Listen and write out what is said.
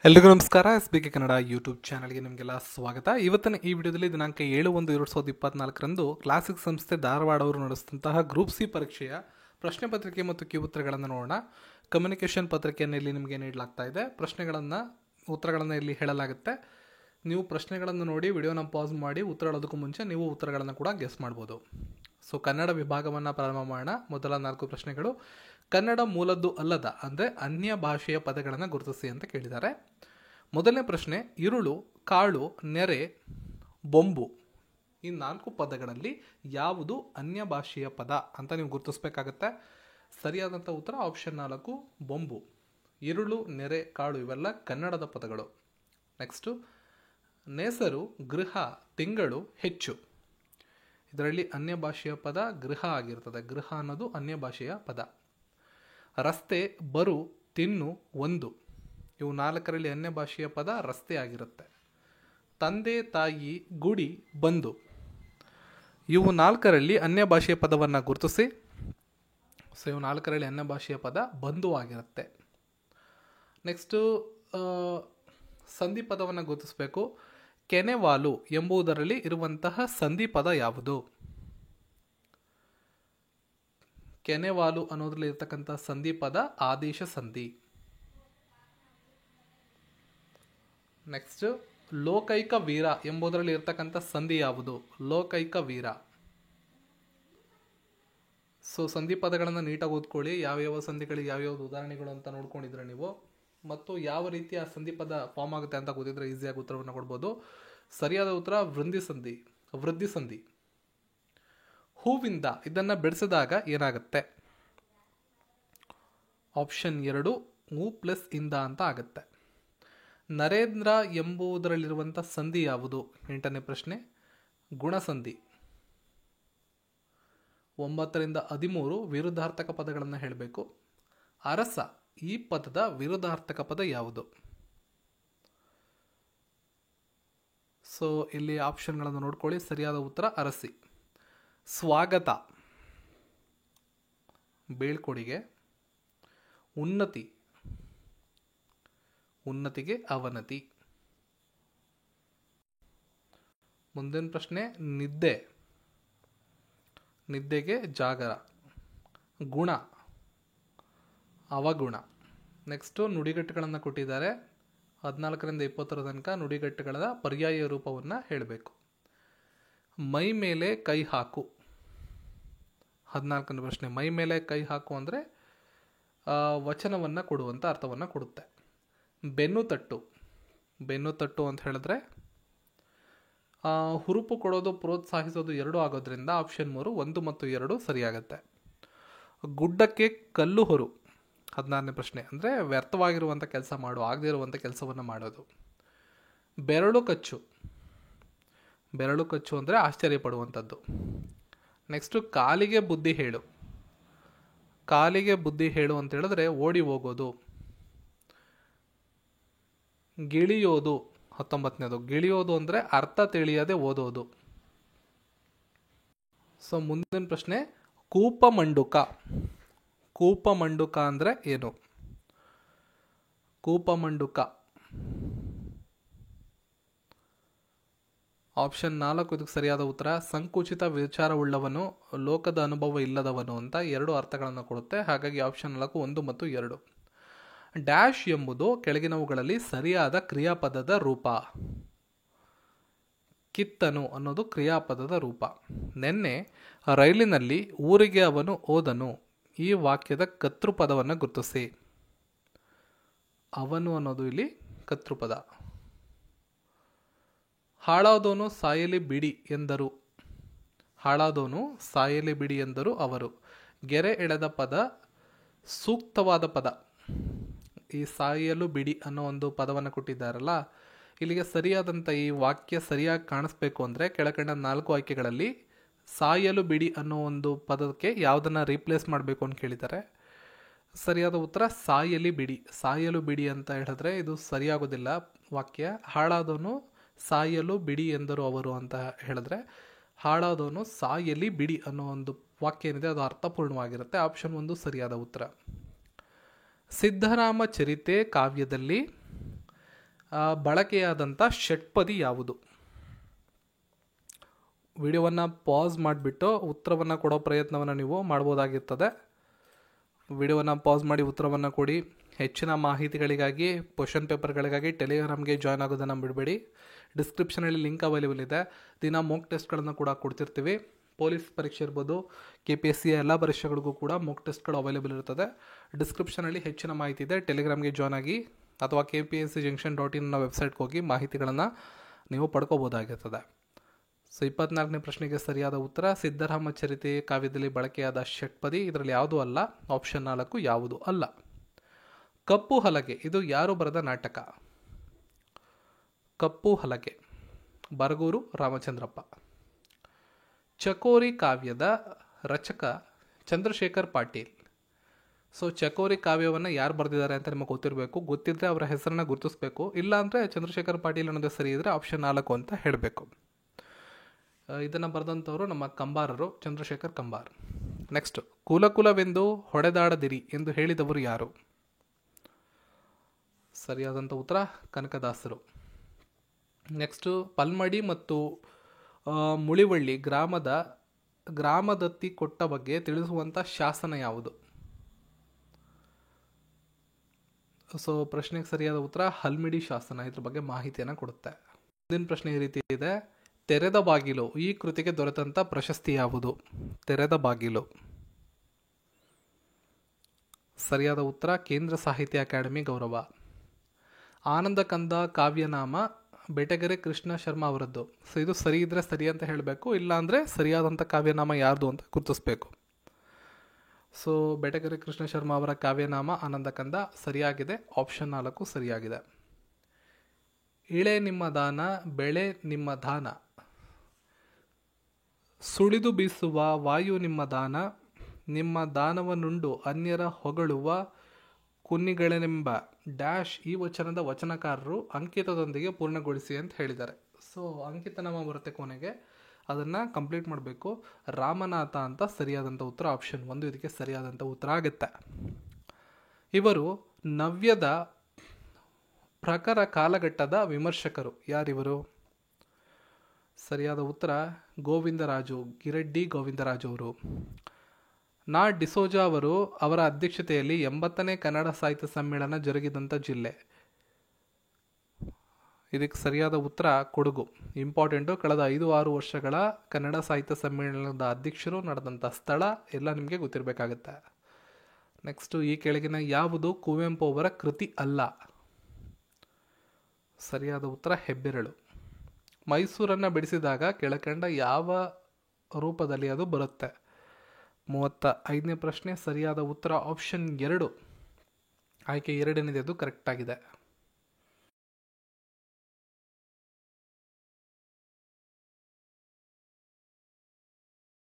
ಎಲ್ರಿಗೂ ನಮಸ್ಕಾರ. SBK Kannada YouTube ಚಾನಲ್ಗೆ ನಿಮಗೆಲ್ಲ ಸ್ವಾಗತ. ಇವತ್ತಿನ ಈ ವಿಡಿಯೋದಲ್ಲಿ ದಿನಾಂಕ 7/1/2024ರಂದು ಕ್ಲಾಸಿಕ್ ಸಂಸ್ಥೆ ಧಾರವಾಡ ಅವರು ನಡೆಸಿದಂತಹ ಗ್ರೂಪ್ ಸಿ ಪರೀಕ್ಷೆಯ ಪ್ರಶ್ನೆ ಪತ್ರಿಕೆ ಮತ್ತು ಕ್ಯೂ ಉತ್ತರಗಳನ್ನು ನೋಡೋಣ. ಕಮ್ಯುನಿಕೇಷನ್ ಪತ್ರಿಕೆಯನ್ನು ಇಲ್ಲಿ ನಿಮಗೆ ನೀಡಲಾಗ್ತಾ ಇದೆ. ಉತ್ತರಗಳನ್ನು ಇಲ್ಲಿ ಹೇಳಲಾಗುತ್ತೆ. ನೀವು ಪ್ರಶ್ನೆಗಳನ್ನು ನೋಡಿ ವಿಡಿಯೋನ ಪಾಸ್ ಮಾಡಿ ಉತ್ತರ ಹೇಳೋದಕ್ಕೂ ಮುಂಚೆ ನೀವು ಉತ್ತರಗಳನ್ನು ಕೂಡ ಗೆಸ್ ಮಾಡ್ಬೋದು. ಸೊ ಕನ್ನಡ ವಿಭಾಗವನ್ನು ಪ್ರಾರಂಭ ಮಾಡೋಣ. ಮೊದಲ 4 ಪ್ರಶ್ನೆಗಳು ಕನ್ನಡ ಮೂಲದ್ದು ಅಲ್ಲದ ಅಂದರೆ ಅನ್ಯ ಭಾಷೆಯ ಪದಗಳನ್ನು ಗುರುತಿಸಿ ಅಂತ ಕೇಳಿದ್ದಾರೆ. ಮೊದಲನೇ ಪ್ರಶ್ನೆ, ಇರುಳು, ಕಾಳು, ನೆರೆ, ಬೊಂಬು ಈ 4 ಪದಗಳಲ್ಲಿ ಯಾವುದು ಅನ್ಯ ಭಾಷೆಯ ಪದ ಅಂತ ನೀವು ಗುರುತಿಸಬೇಕಾಗತ್ತೆ. ಸರಿಯಾದಂಥ ಉತ್ತರ ಆಪ್ಷನ್ 4 ಬೊಂಬು. ಇರುಳು, ನೆರೆ, ಕಾಳು ಇವೆಲ್ಲ ಕನ್ನಡದ ಪದಗಳು. ನೆಕ್ಸ್ಟು, ನೇಸರು, ಗೃಹ, ತಿಂಗಳು, ಹೆಚ್ಚು ಇದರಲ್ಲಿ ಅನ್ಯ ಭಾಷೆಯ ಪದ ಗೃಹ ಆಗಿರ್ತದೆ. ಗೃಹ ಅನ್ನೋದು ಅನ್ಯ ಭಾಷೆಯ ಪದ. ರಸ್ತೆ, ಬರು, ತಿನ್ನು, ಒಂದು ಇವು 4ರಲ್ಲಿ ಅನ್ಯ ಭಾಷೆಯ ಪದ ರಸ್ತೆ ಆಗಿರುತ್ತೆ. ತಂದೆ, ತಾಯಿ, ಗುಡಿ, ಬಂಧು ಇವು 4ರಲ್ಲಿ ಅನ್ಯ ಭಾಷೆಯ ಪದವನ್ನು ಗುರುತಿಸಿ. ಸೊ ಇವು 4ರಲ್ಲಿ ಅನ್ಯ ಭಾಷೆಯ ಪದ ಬಂಧು ಆಗಿರುತ್ತೆ. ನೆಕ್ಸ್ಟು, ಸಂಧಿ ಪದವನ್ನು ಗುರುತಿಸಬೇಕು. ಕೆನೆವಾಲು ಎಂಬುದರಲ್ಲಿ ಇರುವಂತಹ ಸಂಧಿ ಪದ ಯಾವುದು? ಕೆನೆವಾಲು ಅನ್ನೋದ್ರಲ್ಲಿ ಇರ್ತಕ್ಕಂಥ ಸಂಧಿ ಪದ ಆದೇಶ ಸಂಧಿ. ನೆಕ್ಸ್ಟ್, ಲೋಕೈಕ ವೀರ ಎಂಬುದರಲ್ಲಿ ಇರ್ತಕ್ಕಂಥ ಸಂಧಿ ಯಾವುದು? ಲೋಕೈಕ ವೀರ. ಸೊ ಸಂಧಿ ಪದಗಳನ್ನು ನೀಟಾಗಿ ಓದ್ಕೊಳ್ಳಿ. ಯಾವ್ಯಾವ ಸಂಧಿಗಳಿಗೆ ಯಾವ್ಯಾವ್ದು ಉದಾಹರಣೆಗಳು ಅಂತ ನೋಡ್ಕೊಂಡಿದ್ರೆ ನೀವು, ಮತ್ತು ಯಾವ ರೀತಿಯ ಸಂಧಿ ಪದ ಫಾರ್ಮ್ ಆಗುತ್ತೆ ಅಂತ ಗೊತ್ತಿದ್ರೆ ಈಸಿಯಾಗಿ ಉತ್ತರವನ್ನು ಕೊಡ್ಬೋದು. ಸರಿಯಾದ ಉತ್ತರ ವೃದ್ಧಿ ಸಂಧಿ. ಹೂವಿಂದ ಇದನ್ನು ಬೆಳೆಸಿದಾಗ ಏನಾಗುತ್ತೆ? ಆಪ್ಷನ್ 2 ಹೂ ಪ್ಲಸ್ ಇಂದ ಅಂತ ಆಗುತ್ತೆ. ನರೇಂದ್ರ ಎಂಬುದರಲ್ಲಿರುವಂಥ ಸಂಧಿ ಯಾವುದು? 8ನೇ ಪ್ರಶ್ನೆ ಗುಣಸಂಧಿ. 9ರಿಂದ 13 ವಿರುದ್ಧಾರ್ಥಕ ಪದಗಳನ್ನು ಹೇಳಬೇಕು. ಅರಸ ಈ ಪದದ ವಿರುದ್ಧಾರ್ಥಕ ಪದ ಯಾವುದು? ಸೊ ಇಲ್ಲಿ ಆಪ್ಷನ್ಗಳನ್ನು ನೋಡ್ಕೊಳ್ಳಿ. ಸರಿಯಾದ ಉತ್ತರ ಅರಸಿ. ಸ್ವಾಗತ ಬೀಳ್ಕೊಡಿಗೆ. ಉನ್ನತಿಗೆ ಅವನತಿ. ಮುಂದಿನ ಪ್ರಶ್ನೆ, ನಿದ್ದೆಗೆ ಜಾಗರ. ಗುಣ ಅವಗುಣ. ನೆಕ್ಸ್ಟು, ನುಡಿಗಟ್ಟುಗಳನ್ನು ಕೊಟ್ಟಿದ್ದಾರೆ. 14ರಿಂದ 20 ತನಕ ನುಡಿಗಟ್ಟುಗಳ ಪರ್ಯಾಯ ರೂಪವನ್ನು ಹೇಳಬೇಕು. ಮೈ ಮೇಲೆ ಕೈ ಹಾಕು. 14ನೇ ಪ್ರಶ್ನೆ, ಮೈ ಮೇಲೆ ಕೈ ಹಾಕು ಅಂದರೆ ವಚನವನ್ನು ಕೊಡುವಂಥ ಅರ್ಥವನ್ನು ಕೊಡುತ್ತೆ. ಬೆನ್ನು ತಟ್ಟು ಅಂತ ಹೇಳಿದ್ರೆ ಹುರುಪು ಕೊಡೋದು ಪ್ರೋತ್ಸಾಹಿಸೋದು 2 ಆಗೋದ್ರಿಂದ ಆಪ್ಷನ್ 3 1 ಮತ್ತು 2 ಸರಿಯಾಗತ್ತೆ. ಗುಡ್ಡಕ್ಕೆ ಕಲ್ಲು ಹೊರು. 16ನೇ ಪ್ರಶ್ನೆ ಅಂದರೆ ವ್ಯರ್ಥವಾಗಿರುವಂಥ ಕೆಲಸ ಆಗದೇ ಇರುವಂಥ ಕೆಲಸವನ್ನು ಮಾಡೋದು. ಬೆರಳು ಕಚ್ಚು ಅಂದರೆ ಆಶ್ಚರ್ಯಪಡುವಂಥದ್ದು. ನೆಕ್ಸ್ಟು, ಕಾಲಿಗೆ ಬುದ್ಧಿ ಹೇಳು ಅಂತ ಹೇಳಿದ್ರೆ ಓಡಿ ಹೋಗೋದು. ಗಿಳಿಯೋದು 19ನೇದು. ಗಿಳಿಯೋದು ಅಂದರೆ ಅರ್ಥ ತಿಳಿಯದೆ ಓದೋದು. ಸೊ ಮುಂದಿನ ಪ್ರಶ್ನೆ, ಕೂಪಮಂಡುಕ ಅಂದರೆ ಏನು? ಕೂಪಮಂಡುಕ ಆಪ್ಷನ್ 4 ಇದಕ್ಕೆ ಸರಿಯಾದ ಉತ್ತರ. ಸಂಕುಚಿತ ವಿಚಾರವುಳ್ಳವನು, ಲೋಕದ ಅನುಭವ ಇಲ್ಲದವನು ಅಂತ 2 ಅರ್ಥಗಳನ್ನು ಕೊಡುತ್ತೆ. ಹಾಗಾಗಿ ಆಪ್ಷನ್ 4 1 ಮತ್ತು 2. ಡ್ಯಾಶ್ ಎಂಬುದು ಕೆಳಗಿನವುಗಳಲ್ಲಿ ಸರಿಯಾದ ಕ್ರಿಯಾಪದದ ರೂಪ. ಕಿತ್ತನು ಅನ್ನೋದು ಕ್ರಿಯಾಪದದ ರೂಪ. ನೆನ್ನೆ ರೈಲಿನಲ್ಲಿ ಊರಿಗೆ ಅವನು ಹೋದನು ಈ ವಾಕ್ಯದ ಕರ್ತೃಪದವನ್ನು ಗುರುತಿಸಿ. ಅವನು ಅನ್ನೋದು ಇಲ್ಲಿ ಕರ್ತೃಪದ. ಹಾಳಾದೋನು ಸಾಯಲಿ ಬಿಡಿ ಎಂದರು ಅವರು. ಗೆರೆ ಎಳೆದ ಪದ ಸೂಕ್ತವಾದ ಪದ. ಈ ಸಾಯಲು ಬಿಡಿ ಅನ್ನೋ ಒಂದು ಪದವನ್ನು ಕೊಟ್ಟಿದ್ದಾರಲ್ಲ, ಇಲ್ಲಿಗೆ ಸರಿಯಾದಂಥ ಈ ವಾಕ್ಯ ಸರಿಯಾಗಿ ಕಾಣಿಸ್ಬೇಕು ಅಂದರೆ ಕೆಳಕಂಡ 4 ಆಯ್ಕೆಗಳಲ್ಲಿ ಸಾಯಲು ಬಿಡಿ ಅನ್ನೋ ಒಂದು ಪದಕ್ಕೆ ಯಾವುದನ್ನು ರೀಪ್ಲೇಸ್ ಮಾಡಬೇಕು ಅಂತ ಕೇಳಿದ್ದಾರೆ. ಸರಿಯಾದ ಉತ್ತರ ಸಾಯಲಿ ಬಿಡಿ ಅಂತ ಹೇಳಿದ್ರೆ ಇದು ಸರಿಯಾಗೋದಿಲ್ಲ ವಾಕ್ಯ. ಹಾಳಾದವನು ಸಾಯಲು ಬಿಡಿ ಎಂದರು ಅವರು ಅಂತ ಹೇಳಿದ್ರೆ ಹಾಳಾದವನು ಸಾಯಲಿ ಬಿಡಿ ಅನ್ನೋ ಒಂದು ವಾಕ್ಯ ಏನಿದೆ ಅದು ಅರ್ಥಪೂರ್ಣವಾಗಿರುತ್ತೆ. ಆಪ್ಷನ್ 1 ಸರಿಯಾದ ಉತ್ತರ. ಸಿದ್ಧರಾಮ ಚರಿತೆ ಕಾವ್ಯದಲ್ಲಿ ಬಳಕೆಯಾದಂಥ ಷಟ್ಪದಿ ಯಾವುದು? ವಿಡಿಯೋವನ್ನು ಪಾಸ್ ಮಾಡಿಬಿಟ್ಟು ಉತ್ತರವನ್ನು ಕೊಡೋ ಪ್ರಯತ್ನವನ್ನು ನೀವು ಮಾಡ್ಬೋದಾಗಿರ್ತದೆ. ವಿಡಿಯೋವನ್ನು ಪಾಸ್ ಮಾಡಿ ಉತ್ತರವನ್ನು ಕೊಡಿ. ಹೆಚ್ಚಿನ ಮಾಹಿತಿಗಳಿಗಾಗಿ, ಕ್ವಶನ್ ಪೇಪರ್ಗಳಿಗಾಗಿ ಟೆಲಿಗ್ರಾಮ್ಗೆ ಜಾಯ್ನ್ ಆಗೋದನ್ನು ಬಿಡಬೇಡಿ. ಡಿಸ್ಕ್ರಿಪ್ಷನಲ್ಲಿ ಲಿಂಕ್ ಅವೈಲೇಬಲ್ ಇದೆ. ದಿನ ಮಾಕ್ ಟೆಸ್ಟ್ಗಳನ್ನು ಕೂಡ ಕೊಡ್ತಿರ್ತೀವಿ. ಪೊಲೀಸ್ ಪರೀಕ್ಷೆ ಇರ್ಬೋದು, KPSC ಎಲ್ಲ ಪರೀಕ್ಷೆಗಳಿಗೂ ಕೂಡ ಮಾಕ್ ಟೆಸ್ಟ್ಗಳು ಅವೈಲೇಬಲ್ ಇರ್ತದೆ. ಡಿಸ್ಕ್ರಿಪ್ಷನಲ್ಲಿ ಹೆಚ್ಚಿನ ಮಾಹಿತಿ ಇದೆ. ಟೆಲಿಗ್ರಾಮ್ಗೆ ಜಾಯ್ನ್ ಆಗಿ ಅಥವಾ kpscjunction.in ಅನ್ನೋ ವೆಬ್ಸೈಟ್ಗೆ ಹೋಗಿ ಮಾಹಿತಿಗಳನ್ನು ನೀವು ಪಡ್ಕೋಬೋದಾಗಿರ್ತದೆ. ಸೊ 24ನೇ ಪ್ರಶ್ನೆಗೆ ಸರಿಯಾದ ಉತ್ತರ ಸಿದ್ಧರಾಮ ಚರಿತೆ ಕಾವ್ಯದಲ್ಲಿ ಬಳಕೆಯಾದ ಷಟ್ಪದಿ ಇದರಲ್ಲಿ ಯಾವುದೂ ಅಲ್ಲ. ಆಪ್ಷನ್ 4 ಯಾವುದು ಅಲ್ಲ. ಕಪ್ಪು ಹಲಗೆ ಇದು ಯಾರು ಬರೆದ ನಾಟಕ? ಕಪ್ಪು ಹಲಗೆ ಬರಗೂರು ರಾಮಚಂದ್ರಪ್ಪ. ಚಕೋರಿ ಕಾವ್ಯದ ರಚಕ ಚಂದ್ರಶೇಖರ್ ಪಾಟೀಲ್. ಸೊ ಚಕೋರಿ ಕಾವ್ಯವನ್ನು ಯಾರು ಬರೆದಿದ್ದಾರೆ ಅಂತ ನಿಮಗೆ ಗೊತ್ತಿರಬೇಕು. ಗೊತ್ತಿದ್ದರೆ ಅವರ ಹೆಸರನ್ನು ಗುರುತಿಸಬೇಕು. ಇಲ್ಲ ಅಂದರೆ ಚಂದ್ರಶೇಖರ್ ಪಾಟೀಲ್ ಅನ್ನೋದು ಸರಿ ಇದ್ದರೆ ಆಪ್ಷನ್ 4 ಅಂತ ಹೇಳಬೇಕು. ಇದನ್ನು ಬರೆದಂಥವರು ನಮ್ಮ ಕಂಬಾರರು, ಚಂದ್ರಶೇಖರ್ ಕಂಬಾರ್. ನೆಕ್ಸ್ಟ್, ಕುಲಕುಲವೆಂದು ಹೊಡೆದಾಡದಿರಿ ಎಂದು ಹೇಳಿದವರು ಯಾರು? ಸರಿಯಾದಂಥ ಉತ್ತರ ಕನಕದಾಸರು. ನೆಕ್ಸ್ಟು, ಪಲ್ಮಡಿ ಮತ್ತು ಮುಳಿವಳ್ಳಿ ಗ್ರಾಮದತ್ತಿ ಕೊಟ್ಟ ಬಗ್ಗೆ ತಿಳಿಸುವಂಥ ಶಾಸನ ಯಾವುದು? ಸೊ ಪ್ರಶ್ನೆಗೆ ಸರಿಯಾದ ಉತ್ತರ ಹಲ್ಮಿಡಿ ಶಾಸನ. ಇದ್ರ ಬಗ್ಗೆ ಮಾಹಿತಿಯನ್ನು ಕೊಡುತ್ತೆ. ಮುಂದಿನ ಪ್ರಶ್ನೆ ಈ ರೀತಿ ಇದೆ. ತೆರೆದ ಬಾಗಿಲು ಈ ಕೃತಿಗೆ ದೊರೆತಂಥ ಪ್ರಶಸ್ತಿ ಯಾವುದು? ತೆರೆದ ಬಾಗಿಲು. ಸರಿಯಾದ ಉತ್ತರ ಕೇಂದ್ರ ಸಾಹಿತ್ಯ ಅಕಾಡೆಮಿ ಗೌರವ. ಆನಂದ ಕಂದ ಕಾವ್ಯನಾಮ ಬೆಟಗೆರೆ ಕೃಷ್ಣ ಶರ್ಮಾ ಅವರದ್ದು. ಸೊ ಇದು ಸರಿ ಇದ್ದರೆ ಸರಿ ಅಂತ ಹೇಳಬೇಕು, ಇಲ್ಲ ಅಂದರೆ ಸರಿಯಾದಂಥ ಕಾವ್ಯನಾಮ ಯಾರ್ದು ಅಂತ ಗುರುತಿಸ್ಬೇಕು. ಸೊ ಬೆಟಗೆರೆ ಕೃಷ್ಣ ಶರ್ಮಾ ಅವರ ಕಾವ್ಯನಾಮ ಆನಂದ ಕಂದ ಸರಿಯಾಗಿದೆ. ಆಪ್ಷನ್ 4 ಸರಿಯಾಗಿದೆ. ಇಳೆ ನಿಮ್ಮ ದಾನ ಬೆಳೆ ನಿಮ್ಮ ದಾನ, ಸುಳಿದು ಬೀಸುವ ವಾಯು ನಿಮ್ಮ ದಾನ, ನಿಮ್ಮ ದಾನವನ್ನುಂಡು ಅನ್ಯರ ಹೊಗಳುವ ಕುನ್ನಿಗಳೆನೆಂಬ ಡ್ಯಾಶ್ ಈ ವಚನದ ವಚನಕಾರರು ಅಂಕಿತದೊಂದಿಗೆ ಪೂರ್ಣಗೊಳಿಸಿ ಅಂತ ಹೇಳಿದ್ದಾರೆ. ಸೊ ಅಂಕಿತನಾಮ ಬರುತ್ತೆ ಕೊನೆಗೆ, ಅದನ್ನು ಕಂಪ್ಲೀಟ್ ಮಾಡಬೇಕು. ರಾಮನಾಥ ಅಂತ ಸರಿಯಾದಂಥ ಉತ್ತರ ಆಪ್ಷನ್ 1 ಇದಕ್ಕೆ ಸರಿಯಾದಂಥ ಉತ್ತರ ಆಗುತ್ತೆ. ಇವರು ನವ್ಯದ ಪ್ರಖರ ಕಾಲಘಟ್ಟದ ವಿಮರ್ಶಕರು. ಯಾರಿವರು? ಸರಿಯಾದ ಉತ್ತರ ಗೋವಿಂದರಾಜು, ಗಿರೆಡ್ಡಿ ಗೋವಿಂದರಾಜು ಅವರು. ನಾ ಡಿಸೋಜಾ ಅವರ ಅಧ್ಯಕ್ಷತೆಯಲ್ಲಿ 80ನೇ ಕನ್ನಡ ಸಾಹಿತ್ಯ ಸಮ್ಮೇಳನ ಜರುಗಿದಂಥ ಜಿಲ್ಲೆ. ಇದಕ್ಕೆ ಸರಿಯಾದ ಉತ್ತರ ಕೊಡಗು. ಇಂಪಾರ್ಟೆಂಟು. ಕಳೆದ 5-6 ವರ್ಷಗಳ ಕನ್ನಡ ಸಾಹಿತ್ಯ ಸಮ್ಮೇಳನದ ಅಧ್ಯಕ್ಷರು ನಡೆದಂಥ ಸ್ಥಳ ಎಲ್ಲ ನಿಮಗೆ ಗೊತ್ತಿರಬೇಕಾಗತ್ತೆ. ನೆಕ್ಸ್ಟು, ಈ ಕೆಳಗಿನ ಯಾವುದು ಕುವೆಂಪು ಅವರ ಕೃತಿ ಅಲ್ಲ? ಸರಿಯಾದ ಉತ್ತರ ಹೆಬ್ಬೆರಳು. ಮೈಸೂರನ್ನು ಬಿಡಿಸಿದಾಗ ಕೆಳಕಂಡ ಯಾವ ರೂಪದಲ್ಲಿ ಅದು ಬರುತ್ತೆ? 35ನೇ ಪ್ರಶ್ನೆ ಸರಿಯಾದ ಉತ್ತರ ಆಪ್ಷನ್ 2. ಆಯ್ಕೆ 2 ಏನಿದೆ ಅದು ಕರೆಕ್ಟ್ ಆಗಿದೆ.